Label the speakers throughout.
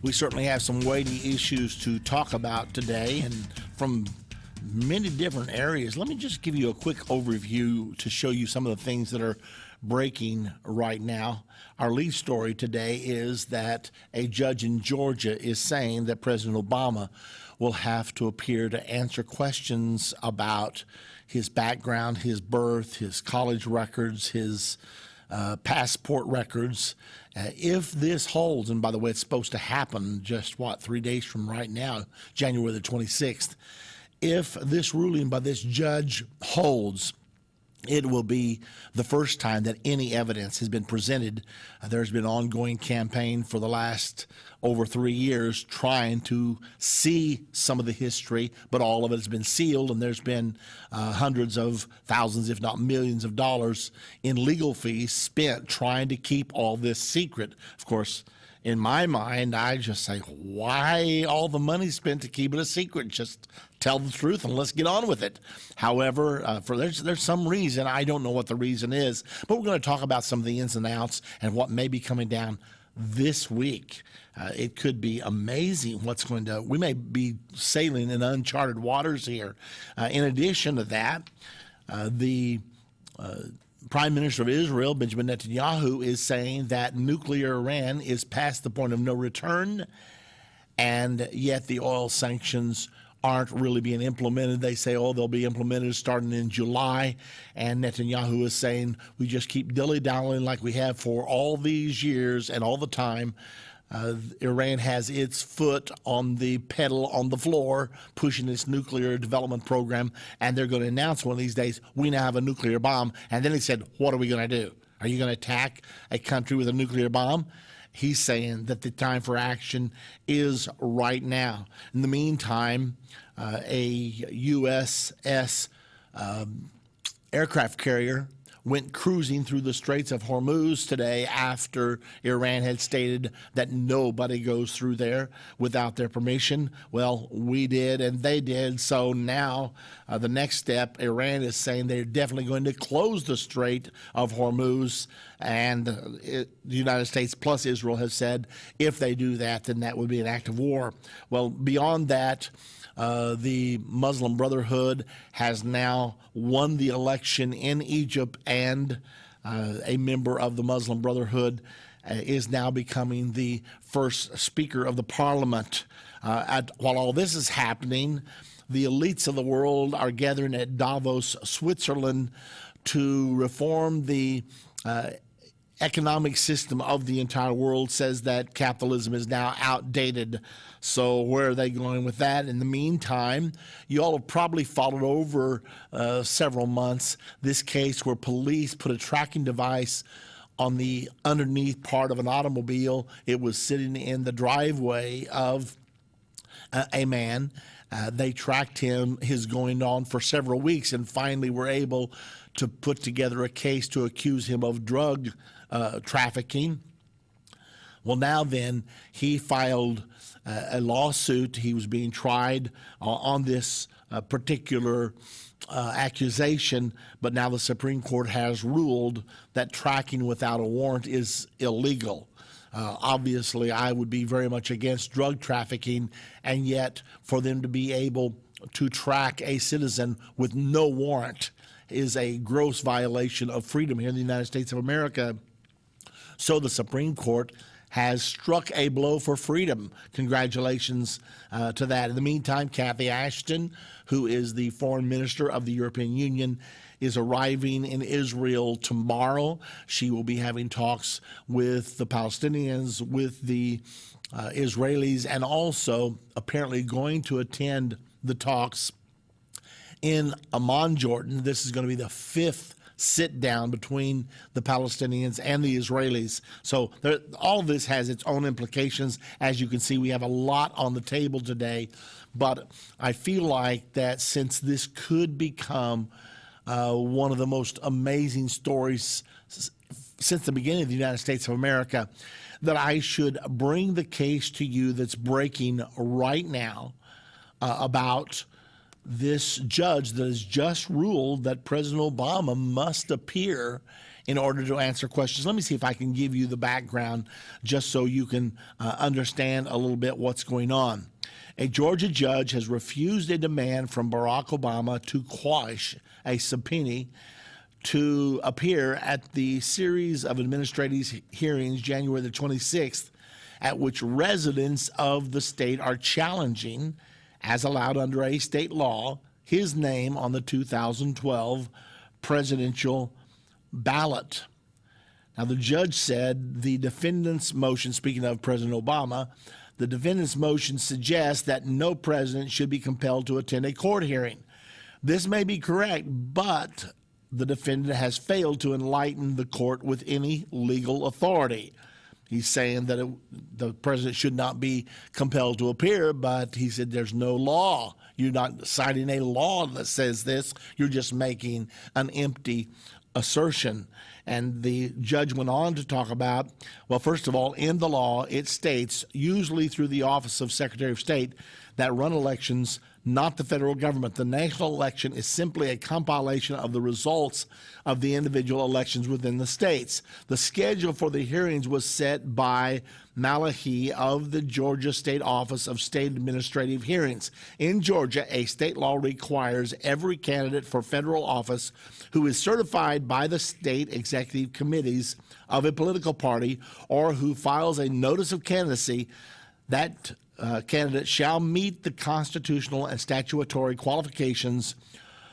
Speaker 1: We certainly have some weighty issues to talk about today, and from many different areas. Let me just give you a quick overview to show you some of the things that are breaking right now. Our lead story today is that a judge in Georgia is saying that President Obama will have to appear to answer questions about his background, his birth, his college records, his passport records. If this holds, and by the way, it's supposed to happen just, 3 days from right now, January the 26th. If this ruling by this judge holds, it will be the first time that any evidence has been presented. There's been an ongoing campaign for the last over 3 years trying to see some of the history, but all of it has been sealed, and there's been hundreds of thousands, if not millions of dollars in legal fees spent trying to keep all this secret. Of course, in my mind, I just say, why all the money spent to keep it a secret? Just tell the truth and let's get on with it. However, there's some reason. I don't know what the reason is, but we're going to talk about some of the ins and outs and what may be coming down this week. It could be amazing we may be sailing in uncharted waters here. In addition to that, the Prime Minister of Israel, Benjamin Netanyahu, is saying that nuclear Iran is past the point of no return, and yet the oil sanctions aren't really being implemented. They say, they'll be implemented starting in July, and Netanyahu is saying we just keep dilly-dallying like we have for all these years and all the time. Iran has its foot on the pedal on the floor, pushing its nuclear development program, and they're going to announce one of these days, we now have a nuclear bomb. And then he said, what are we going to do? Are you going to attack a country with a nuclear bomb? He's saying that the time for action is right now. In the meantime, a USS aircraft carrier went cruising through the Straits of Hormuz today after Iran had stated that nobody goes through there without their permission. Well, we did and they did. So now the next step, Iran is saying they're definitely going to close the Strait of Hormuz. And the United States plus Israel has said if they do that, then that would be an act of war. Well, beyond that, the Muslim Brotherhood has now won the election in Egypt, and a member of the Muslim Brotherhood is now becoming the first Speaker of the Parliament. While all this is happening, the elites of the world are gathering at Davos, Switzerland, to reform the economic system of the entire world. Says that capitalism is now outdated. So where are they going with that? In the meantime, you all have probably followed over several months this case where police put a tracking device on the underneath part of an automobile. It was sitting in the driveway of a man. They tracked his going on for several weeks and finally were able to put together a case to accuse him of drug trafficking. Well, now then, he filed a lawsuit. He was being tried on this particular accusation, but now the Supreme Court has ruled that tracking without a warrant is illegal. Obviously, I would be very much against drug trafficking, and yet for them to be able to track a citizen with no warrant is a gross violation of freedom here in the United States of America. So the Supreme Court has struck a blow for freedom. Congratulations to that. In the meantime, Cathy Ashton, who is the foreign minister of the European Union, is arriving in Israel tomorrow. She will be having talks with the Palestinians, with the Israelis, and also apparently going to attend the talks in Amman, Jordan. This is going to be the fifth sit down between the Palestinians and the Israelis. So all of this has its own implications. As you can see, we have a lot on the table today, but I feel like that since this could become one of the most amazing stories since the beginning of the United States of America, that I should bring the case to you that's breaking right now about this judge that has just ruled that President Obama must appear in order to answer questions. Let me see if I can give you the background just so you can understand a little bit what's going on. A Georgia judge has refused a demand from Barack Obama to quash a subpoena to appear at the series of administrative hearings January the 26th, at which residents of the state are challenging, as allowed under a state law, his name on the 2012 presidential ballot. Now, the judge said the defendant's motion, speaking of President Obama, the defendant's motion suggests that no president should be compelled to attend a court hearing. This may be correct, but the defendant has failed to enlighten the court with any legal authority. He's saying that the president should not be compelled to appear, but he said there's no law. You're not citing a law that says this. You're just making an empty assertion. And the judge went on to talk about, well, first of all, in the law, it states, usually through the Office of Secretary of State, that run elections, not the federal government. The national election is simply a compilation of the results of the individual elections within the states. The schedule for the hearings was set by Malachi of the Georgia State Office of State Administrative Hearings. In Georgia, a state law requires every candidate for federal office who is certified by the state executive committees of a political party or who files a notice of candidacy that candidate shall meet the constitutional and statutory qualifications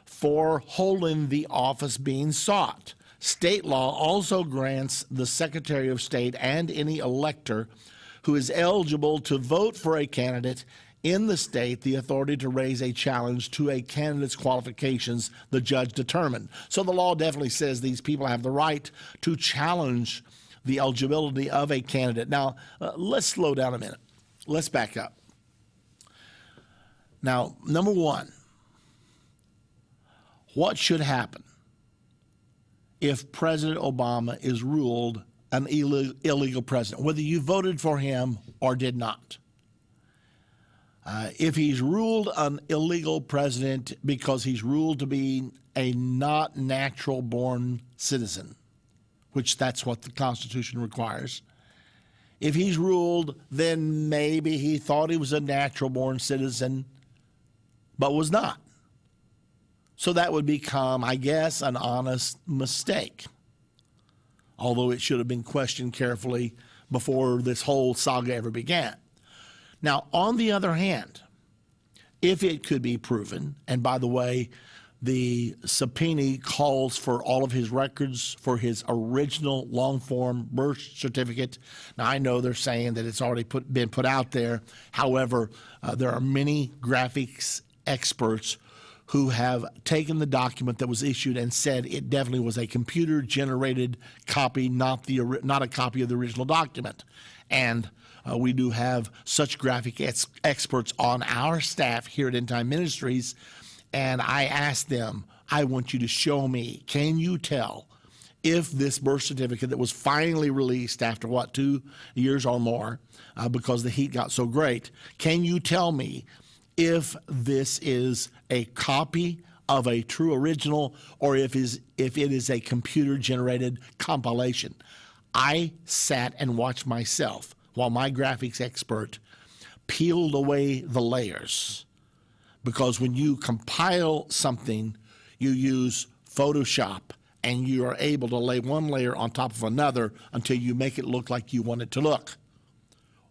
Speaker 1: for holding the office being sought. State law also grants the Secretary of State and any elector who is eligible to vote for a candidate in the state the authority to raise a challenge to a candidate's qualifications the judge determined. So the law definitely says these people have the right to challenge the eligibility of a candidate. Now, let's slow down a minute. Let's back up. Now, number one, what should happen if President Obama is ruled an illegal president, whether you voted for him or did not? If he's ruled an illegal president because he's ruled to be a not natural-born citizen, which that's what the Constitution requires, if he's ruled, then maybe he thought he was a natural-born citizen, but was not. So that would become, I guess, an honest mistake, although it should have been questioned carefully before this whole saga ever began. Now, on the other hand, if it could be proven, and by the way, the subpoena calls for all of his records for his original long-form birth certificate. Now, I know they're saying that it's already been put out there. However, there are many graphics experts who have taken the document that was issued and said it definitely was a computer-generated copy, not a copy of the original document. And we do have such graphic experts on our staff here at Endtime Ministries. And I asked them, I want you to show me, can you tell if this birth certificate that was finally released after, 2 years or more, because the heat got so great, can you tell me if this is a copy of a true original or if it is a computer-generated compilation? I sat and watched myself while my graphics expert peeled away the layers. Because when you compile something, you use Photoshop, and you are able to lay one layer on top of another until you make it look like you want it to look.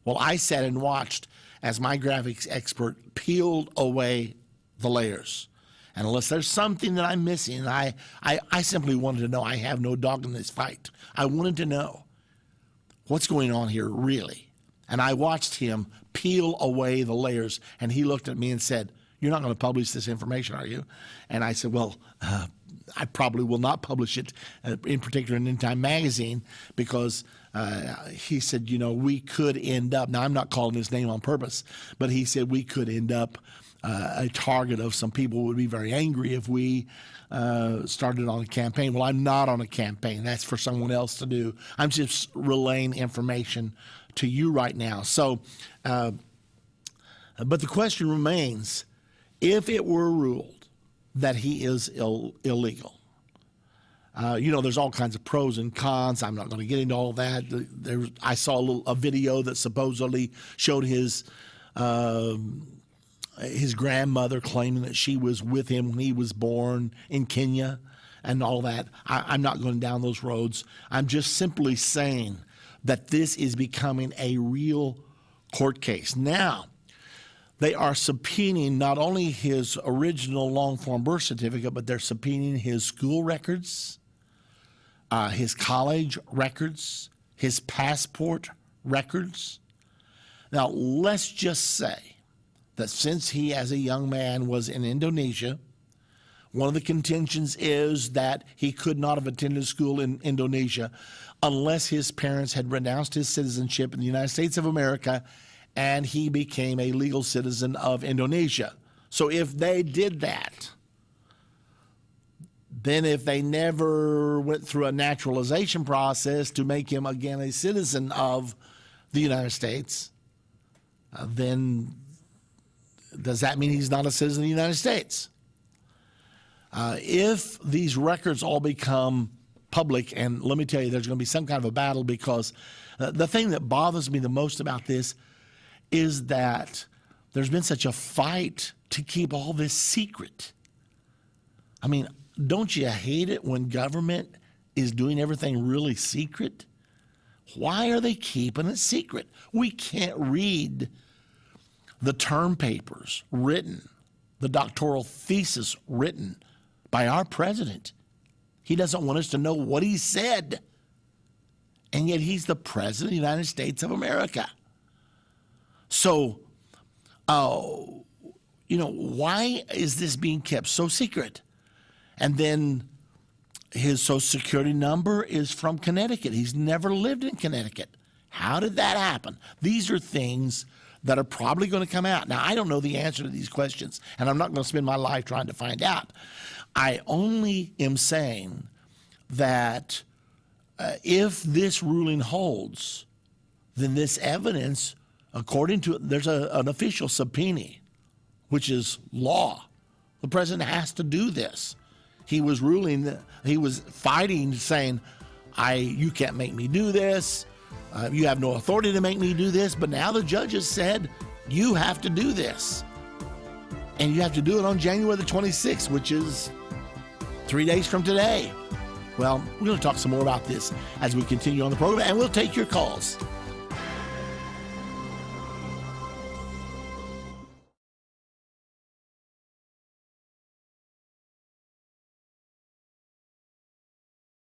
Speaker 1: Well, I sat and watched as my graphics expert peeled away the layers. And unless there's something that I'm missing, I simply wanted to know. I have no dog in this fight. I wanted to know what's going on here, really. And I watched him peel away the layers, and he looked at me and said, "You're not going to publish this information, are you?" And I said, well, I probably will not publish it, in particular in Endtime Magazine, because he said, we could end up, now I'm not calling his name on purpose, but he said we could end up a target of some people who would be very angry if we started on a campaign. Well, I'm not on a campaign. That's for someone else to do. I'm just relaying information to you right now. So, but the question remains, if it were ruled that he is illegal, There's all kinds of pros and cons. I'm not going to get into all that. I saw a video that supposedly showed his grandmother claiming that she was with him when he was born in Kenya and all that. I'm not going down those roads. I'm just simply saying that this is becoming a real court case. Now, they are subpoenaing not only his original long-form birth certificate, but they're subpoenaing his school records, his college records, his passport records. Now, let's just say that since he, as a young man, was in Indonesia, one of the contentions is that he could not have attended school in Indonesia unless his parents had renounced his citizenship in the United States of America and he became a legal citizen of Indonesia. So if they did that, then if they never went through a naturalization process to make him again a citizen of the United States, then does that mean he's not a citizen of the United States? If these records all become public, and let me tell you, there's going to be some kind of a battle, because the thing that bothers me the most about this is that there's been such a fight to keep all this secret. I mean, don't you hate it when government is doing everything really secret? Why are they keeping it secret? We can't read the term papers written, the doctoral thesis written by our president. He doesn't want us to know what he said. And yet he's the president of the United States of America. So, why is this being kept so secret? And then his Social Security number is from Connecticut. He's never lived in Connecticut. How did that happen? These are things that are probably going to come out. Now, I don't know the answer to these questions, and I'm not going to spend my life trying to find out. I only am saying that if this ruling holds, then this evidence, according to, there's an official subpoena, which is law. The president has to do this. He was fighting, saying, you can't make me do this. You have no authority to make me do this. But now the judges said, you have to do this. And you have to do it on January the 26th, which is 3 days from today. Well, we're going to talk some more about this as we continue on the program, and we'll take your calls.